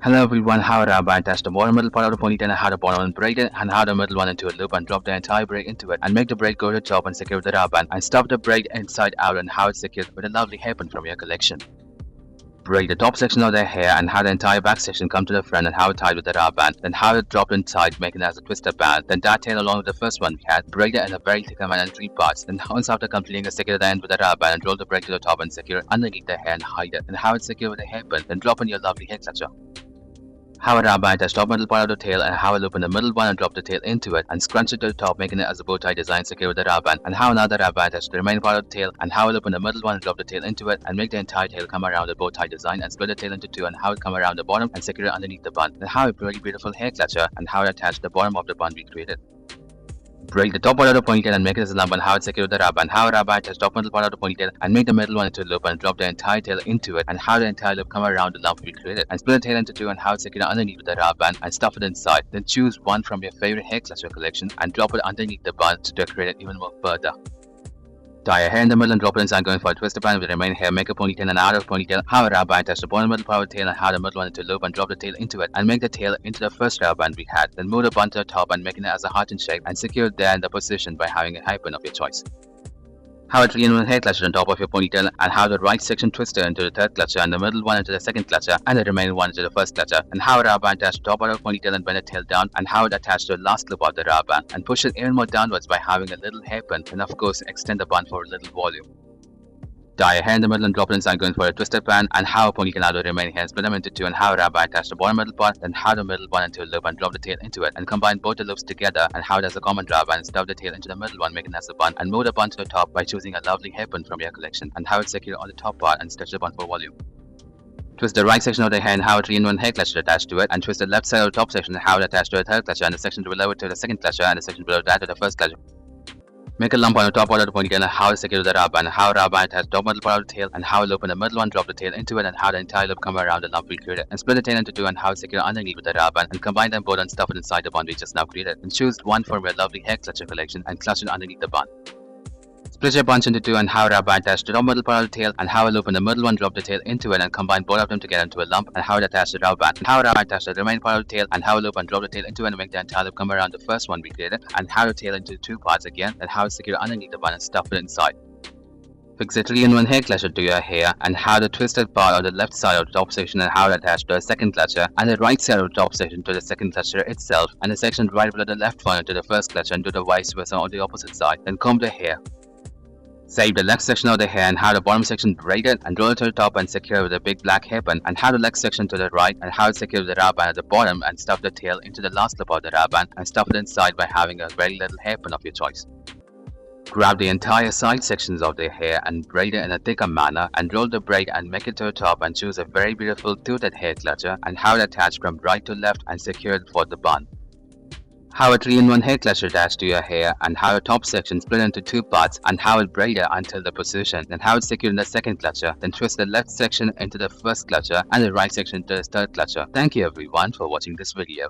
Hello everyone, how to attach the bottom middle part of the ponytail and how to bottom and braid it and how the middle one into a loop and drop the entire braid into it and make the braid go to the top and secure with the rubber band and stuff the braid inside out and how it's secured with a lovely hairpin from your collection. Braid the top section of their hair and how the entire back section come to the front and how it tied with the rubber band, then how it dropped inside making it as a twisted band, then that tail along with the first one we had, braid it in a very thick amount in 3 parts, then once after completing secure the end with the rubber band and roll the braid to the top and secure it underneath the hair and hide it, and how it's secured with a hairpin, then drop in your lovely hair clutcher. How a rabbit attach top middle part of the tail and how it open the middle one and drop the tail into it and scrunch it to the top making it as a bow tie design secure with the rabbit, and how another rabbit attach the remaining part of the tail and how it open the middle one and drop the tail into it and make the entire tail come around the bow tie design and split the tail into 2 and how it come around the bottom and secure it underneath the bun, and how a pretty beautiful hair clutcher and how it attach the bottom of the bun we created. Braid the top part of the ponytail and make it as a lump and how it secure the rubber, and how a rubber attach top middle part of the ponytail and make the middle one into a loop and drop the entire tail into it and how the entire loop come around the lump we created and split the tail into 2 and how it secure underneath with the rubber band and stuff it inside. Then choose one from your favorite hair cluster collection and drop it underneath the bun to decorate it even more further. Tie a hair in the middle and drop it inside going for a twisted band with the remaining hair, make a ponytail and out of ponytail, how a rubber band attach the bottom middle part of the tail and how the middle one into a loop and drop the tail into it and make the tail into the first rubber band we had, then move the bun to the top and making it as a heart in shape and secure it there in the position by having a hairpin of your choice. How a 3-in-1 hair clutcher on top of your ponytail and how the right section twister into the third clutcher and the middle one into the second clutcher and the remaining one into the first clutcher, and how a rubber band attach the top part of the ponytail and bend the tail down and how it attach to the last clip of the rubber band and push it even more downwards by having a little hairpin and of course extend the bun for a little volume. Tie a hair in the middle and drop it inside going for a twisted band, and how a ponytail out of the remaining hair, split them into 2 and how a rubber attach the bottom middle part, then how the middle one into a loop and drop the tail into it and combine both the loops together and how it has a common rubber and stuff the tail into the middle one making as a bun and move the bun to the top by choosing a lovely hairpin from your collection and how it's secure on the top part and stretch the bun for volume. Twist the right section of the hair and how a 3-in-1 hair clutcher attached to it, and twist the left side of the top section and how it attached to the third clutcher and the section below it to the second clutcher and the section below that to the first clutcher. Make a lump on the top part of the ponytail and how it secure the rubber and how a rubber attach top middle part of the tail and how it open the middle one, drop the tail into it and how the entire loop come around the lump we created and split the tail into 2 and how it secure underneath with the rubber and combine them both and stuff it inside the bun we just now created and choose one from your lovely hair clutcher collection and clutch it underneath the bun. Split your bunch into 2 and how a rubber attach the top middle part of the tail and how it open the middle one, drop the tail into it and combine both of them together into a lump and how it attach the rubber band and how a rubber attach the remaining part of the tail and how it open drop the tail into it and make the entire loop come around the first one we created and how the tail into 2 parts again and how it secure underneath the bun and stuff it inside. Fix a 3-in-1 hair clutcher to your hair and how the twisted part of the left side of the top section and how it attached to the second clutcher and the right side of the top section to the second clutcher itself and the section right below the left one to the first clutcher and do the vice versa on the opposite side. Then comb the hair. Save the left section of the hair and how the bottom section braided and roll it to the top and secure with a big black hairpin and how the leg section to the right and how it secure the rubber band at the bottom and stuff the tail into the last clip of the rubber band and stuff it inside by having a very little hairpin of your choice. Grab the entire side sections of the hair and braid it in a thicker manner and roll the braid and make it to the top and choose a very beautiful toothed hair clutcher and how it attach from right to left and secure it for the bun. How a 3-in-1 hair clutcher attached to your hair and how the top section split into 2 parts and how it braided until the position, then how it secured in the second clutcher, then twist the left section into the first clutcher and the right section into the third clutcher. Thank you everyone for watching this video.